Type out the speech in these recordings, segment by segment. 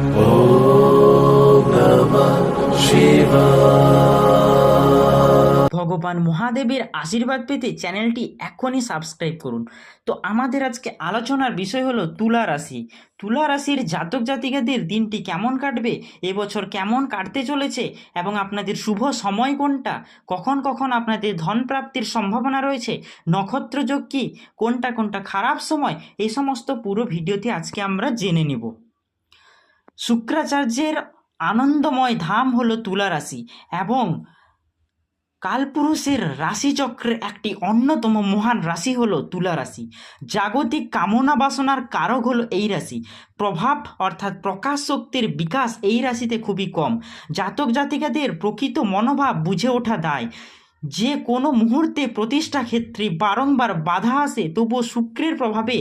ॐ नमः शिवाय। ভগবান মহাদেবের আশীর্বাদ পেতে চ্যানেলটি এখনই সাবস্ক্রাইব করুন। তো আমাদের আজকে আলোচনার বিষয় হলো তুলা রাশি। তুলা রাশির জাতক জাতিকাদের দিনটি কেমন কাটবে, এবছর কেমন কাটতে চলেছে এবং আপনাদের শুভ সময় কোনটা, কখন কখন আপনাদের ধন প্রাপ্তির সম্ভাবনা রয়েছে, নক্ষত্রযোগ কী, কোনটা কোনটা খারাপ সময়, এই সমস্ত পুরো ভিডিওতে আজকে আমরা জেনে নেব। শুক্রাচার্যের আনন্দময় ধাম হলো তুলা রাশি এবং কালপুরুষের রাশিচক্রের একটি অন্যতম মহান রাশি হলো তুলা রাশি। জাগতিক কামনা বাসনার কারক হলো এই রাশি। প্রভাব অর্থাৎ প্রকাশ শক্তির বিকাশ এই রাশিতে খুবই কম। জাতক জাতিকাদের প্রকৃত মনোভাব বুঝে ওঠা দায়। যে কোনো মুহূর্তে প্রতিষ্ঠা ক্ষেত্রে বারংবার বাধা আসে, তবুও শুক্রের প্রভাবে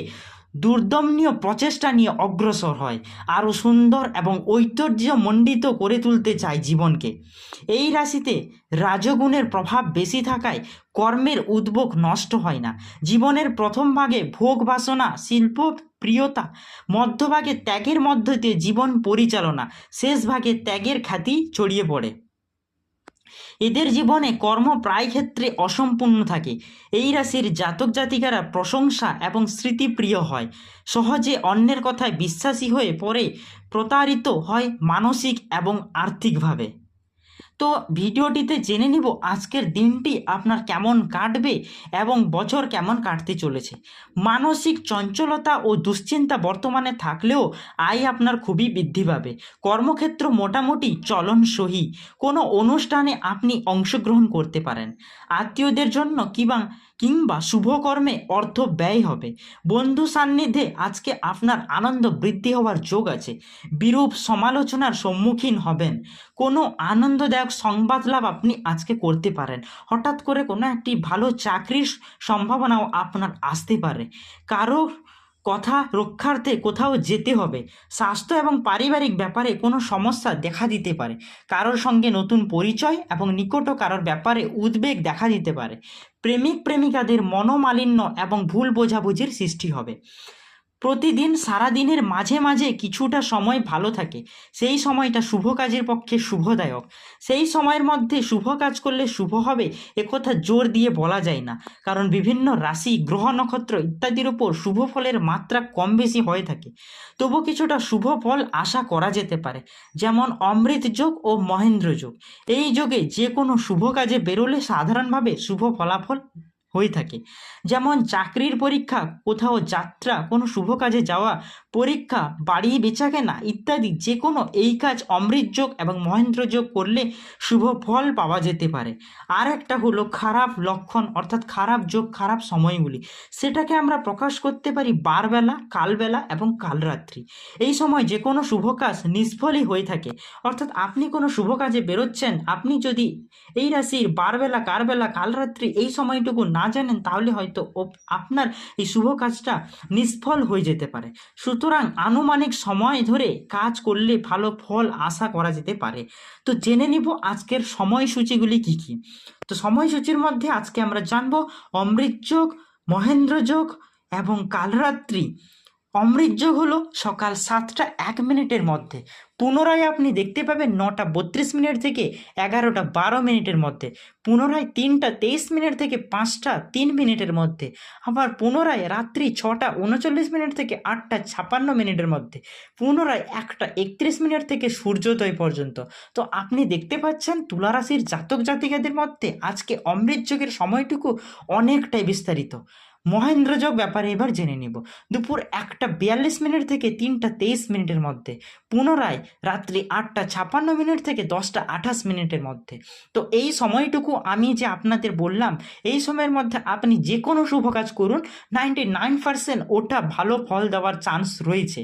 দুর্দমনীয় প্রচেষ্টা নিয়ে অগ্রসর হয়, আরও সুন্দর এবং ঐশ্বর্যমণ্ডিত করে তুলতে চায় জীবনকে। এই রাশিতে রাজগুণের প্রভাব বেশি থাকায় কর্মের উদ্যোগ নষ্ট হয় না। জীবনের প্রথম ভাগে ভোগ বাসনা, শিল্প প্রিয়তা, মধ্যভাগে ত্যাগের মধ্য দিয়ে জীবন পরিচালনা, শেষ ভাগে ত্যাগের খ্যাতি ছড়িয়ে পড়ে। এদের জীবনে কর্ম প্রায় ক্ষেত্রে অসম্পূর্ণ থাকে। এই রাশির জাতক জাতিকারা প্রশংসা এবং স্মৃতিপ্রিয় হয়, সহজে অন্যের কথায় বিশ্বাসী হয়ে পড়ে, প্রতারিত হয় মানসিক এবং আর্থিকভাবে। তো ভিডিওটিতে জেনে নিব আজকের দিনটি আপনার কেমন কাটবে এবং বছর কেমন কাটতে চলেছে। মানসিক চঞ্চলতা ও দুশ্চিন্তা বর্তমানে থাকলেও আয় আপনার খুবই বৃদ্ধি পাবে। কর্মক্ষেত্র মোটামুটি চলনসই। কোনো অনুষ্ঠানে আপনি অংশগ্রহণ করতে পারেন। আত্মীয়দের জন্য কিংবা শুভকর্মে অর্থ ব্যয় হবে। বন্ধু সান্নিধ্যে আজকে আপনার আনন্দ বৃদ্ধি হওয়ার যোগ আছে। বিরূপ সমালোচনার সম্মুখীন হবেন। কোনো আনন্দদায়ক সংবাদ লাভ আপনি আজকে করতে পারেন। হঠাৎ করে কোনো একটি ভালো চাকরির সম্ভাবনাও আপনার আসতে পারে। কারো কথা রক্ষার্থে কোথাও যেতে হবে। স্বাস্থ্য এবং পারিবারিক ব্যাপারে কোনো সমস্যা দেখা দিতে পারে। কারোর সঙ্গে নতুন পরিচয় এবং নিকট কারোর ব্যাপারে উদ্বেগ দেখা দিতে পারে। প্রেমিক প্রেমিকাদের মনোমালিন্য এবং ভুল বোঝাবুঝির সৃষ্টি হবে। প্রতিদিন সারাদিনের মাঝে মাঝে কিছুটা সময় ভালো থাকে, সেই সময়টা শুভ কাজের পক্ষে শুভদায়ক। সেই সময়ের মধ্যে শুভ কাজ করলে শুভ হবে একথা জোর দিয়ে বলা যায় না, কারণ বিভিন্ন রাশি, গ্রহ, নক্ষত্র ইত্যাদির উপর শুভ ফলের মাত্রা কম বেশি হয়ে থাকে। তবু কিছুটা শুভ ফল আশা করা যেতে পারে, যেমন অমৃত যোগ ও মহেন্দ্র যোগ। এই যোগে যে কোনো শুভ কাজে বেরোলে সাধারণভাবে শুভ ফলাফল হয়ে থাকে, যেমন চাকরির পরীক্ষা, কোথাও যাত্রা, কোনো শুভ কাজে যাওয়া, পরীক্ষা, বাড়ি বেচাকেনা ইত্যাদি যে কোনো এই কাজ অমৃত যোগ এবং মহেন্দ্র যোগ করলে শুভ ফল পাওয়া যেতে পারে। আর একটা হলো খারাপ লক্ষণ অর্থাৎ খারাপ যোগ, খারাপ সময়গুলি, সেটাকে আমরা প্রকাশ করতে পারি বারবেলা, কালবেলা এবং কালরাত্রি। এই সময় যে কোনো শুভ কাজ নিষ্ফলই হয়ে থাকে। অর্থাৎ আপনি কোনো শুভ কাজে বেরোচ্ছেন, আপনি যদি এই রাশির বারবেলা, কালবেলা, কালরাত্রি এই সময়টুকু না জানেন, তাহলে হয়তো আপনার এই শুভ কাজটা নিষ্ফল হয়ে যেতে পারে। সুতরাং আনুমানিক সময় ধরে কাজ করলে ভালো ফল আশা করা যেতে পারে। তো জেনে নিব আজকের সময়সূচিগুলি কি কি। তো সময়সূচির মধ্যে আজকে আমরা জানবো অমৃত যোগ, মহেন্দ্র যোগ এবং কালরাত্রি। অমৃত যোগ হলো সকাল 7টা 1 মিনিটের মধ্যে, পুনরায় আপনি দেখতে পাবেন 9টা 32 মিনিট থেকে 11টা 12 মিনিটের মধ্যে, পুনরায় 3টা 23 মিনিট থেকে 5টা 3 মিনিটের মধ্যে, আবার পুনরায় রাত্রি 6টা 39 মিনিট থেকে 8টা 56 মিনিটের মধ্যে, পুনরায় 1টা 31 মিনিট থেকে সূর্যোদয় পর্যন্ত। তো আপনি দেখতে পাচ্ছেন তুলা রাশির জাতক জাতিকাদের মধ্যে আজকে অমৃত যোগের সময়টুকু অনেকটাই বিস্তারিত। মহেন্দ্র যোগ ব্যাপারে এবার জেনে নিব। দুপুর 1টা 42 মিনিট থেকে 3টা 23 মিনিটের মধ্যে, পুনরায় রাত্রি 8টা 56 মিনিট থেকে 10টা 28 মিনিটের মধ্যে। তো এই সময়টুকু আমি যে আপনাদের বললাম, এই সময়ের মধ্যে আপনি যে কোনো শুভ কাজ করুন, 99% ওটা ভালো ফল দেওয়ার চান্স রয়েছে।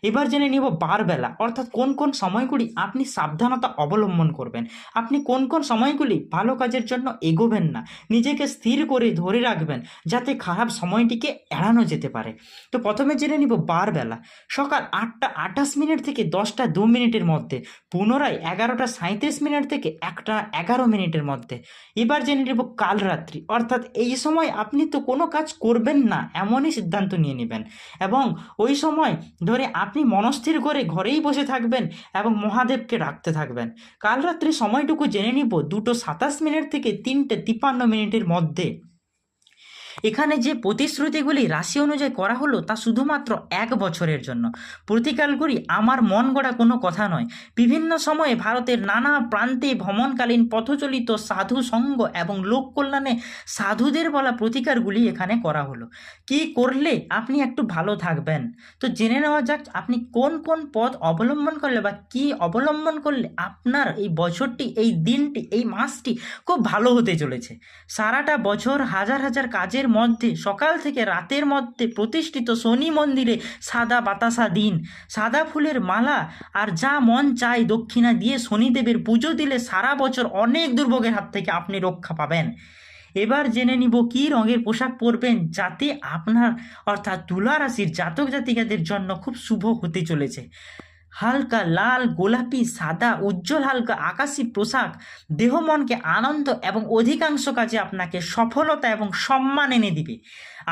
এবার জেনে নিব বারবেলা, অর্থাৎ কোন কোন সময়গুলি আপনি সাবধানতা অবলম্বন করবেন, আপনি কোন কোন সময়গুলি ভালো কাজের জন্য এগোবেন না, নিজেকে স্থির করে ধরে রাখবেন যাতে খারাপ সময়টিকে এড়ানো যেতে পারে। তো প্রথমে জেনে নিব বারবেলা, সকাল 8:28 থেকে 10:02 মধ্যে, পুনরায় 11:37 থেকে 1:11 মধ্যে। এবার জেনে নেব কাল রাত্রি, অর্থাৎ এই সময় আপনি তো কোনো কাজ করবেন না এমনই সিদ্ধান্ত নিয়ে নেবেন, এবং ওই সময় ধরে আপনি মনস্থির করে ঘরেই বসে থাকবেন এবং মহাদেবকে ডাকতে থাকবেন। কাল রাত্রি সময়টুকু জেনে নিব 2:27 থেকে 3:53 মধ্যে। এখানে যে প্রতিশ্রুতিগুলি রাশি অনুযায়ী করা হলো তা শুধুমাত্র 1 বছরের জন্য। প্রতিকালগুলি আমার মন গড়া কোনো কথা নয়। বিভিন্ন সময়ে ভারতের নানা প্রান্তে ভ্রমণকালীন পথচলিত সাধু সঙ্গ এবং লোক কল্যাণে সাধুদের বলা প্রতিকারগুলি এখানে করা হলো। কি করলে আপনি একটু ভালো থাকবেন, তো জেনে নেওয়া যাক আপনি কোন কোন পথ অবলম্বন করলে বা কি অবলম্বন করলে আপনার এই বছরটি, এই দিনটি, এই মাসটি খুব ভালো হতে চলেছে। সারাটা বছর হাজার হাজার কাজের মধ্যে সকাল থেকে রাতের মধ্যে প্রতিষ্ঠিত শনি মন্দিরে সাদা বাতাসা দিন, সাদা ফুলের মালা আর যা মন চায় দক্ষিণা দিয়ে শনিদেবের পুজো দিলে সারা বছর অনেক দুর্ভোগের হাত থেকে আপনি রক্ষা পাবেন। এবার জেনে নিব কী রঙের পোশাক পরবেন যাতে আপনার অর্থাৎ তুলা রাশির জাতক জাতিকাদের জন্য খুব শুভ হতে চলেছে। হালকা লাল, গোলাপি, সাদা, উজ্জ্বল হালকা আকাশী পোশাক দেহ মনকে আনন্দ এবং অধিকাংশ কাজে আপনাকে সফলতা এবং সম্মান এনে দিবে।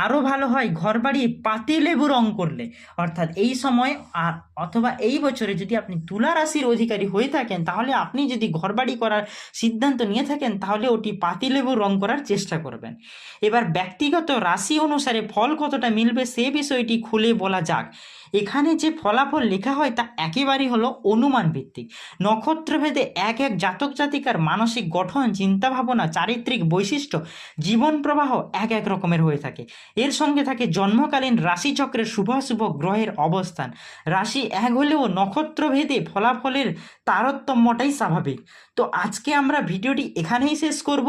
আরও ভালো হয় ঘরবাড়ি পাতিলেবু রং করলে, অর্থাৎ এই সময় আর অথবা এই বছরে যদি আপনি তুলা রাশির অধিকারী হয়ে থাকেন, তাহলে আপনি যদি ঘরবাড়ি করার সিদ্ধান্ত নিয়ে থাকেন তাহলে ওটি পাতিলেবু রং করার চেষ্টা করবেন। এবার ব্যক্তিগত রাশি অনুসারে ফল কতটা মিলবে সে বিষয়টি খুলে বলা যাক। এখানে যে ফলাফল লেখা হয় তা একেবারেই হলো অনুমান ভিত্তিক। নক্ষত্রভেদে এক এক জাতক জাতিকার মানসিক গঠন, চিন্তাভাবনা, চারিত্রিক বৈশিষ্ট্য, জীবন প্রবাহ এক এক রকমের হয়ে থাকে। এর সঙ্গে থাকে জন্মকালীন রাশিচক্রের শুভাশুভ গ্রহের অবস্থান। রাশি এক হলেও নক্ষত্রভেদে ফলাফলের তারতম্যটাই স্বাভাবিক। তো আজকে আমরা ভিডিওটি এখানেই শেষ করব।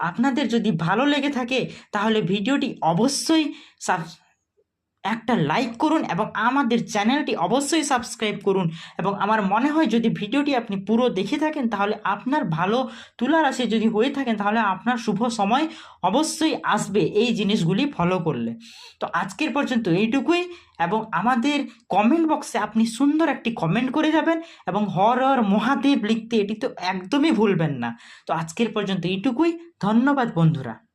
আপনাদের যদি ভালো লেগে থাকে তাহলে ভিডিওটি অবশ্যই একটা লাইক করুন এবং আমাদের চ্যানেলটি অবশ্যই সাবস্ক্রাইব করুন। এবং আমার মনে হয় যদি ভিডিওটি আপনি পুরো দেখে থাকেন তাহলে আপনার ভালো তুলা রাশি যদি হয়ে থাকেন তাহলে আপনার শুভ সময় অবশ্যই আসবে এই জিনিসগুলি ফলো করলে। তো আজকের পর্যন্ত এইটুকুই, এবং আমাদের কমেন্ট বক্সে আপনি সুন্দর একটি কমেন্ট করে যাবেন এবং হর হর মহাদেব লিখতে এটি তো একদমই ভুলবেন না। তো আজকের পর্যন্ত এইটুকুই, ধন্যবাদ বন্ধুরা।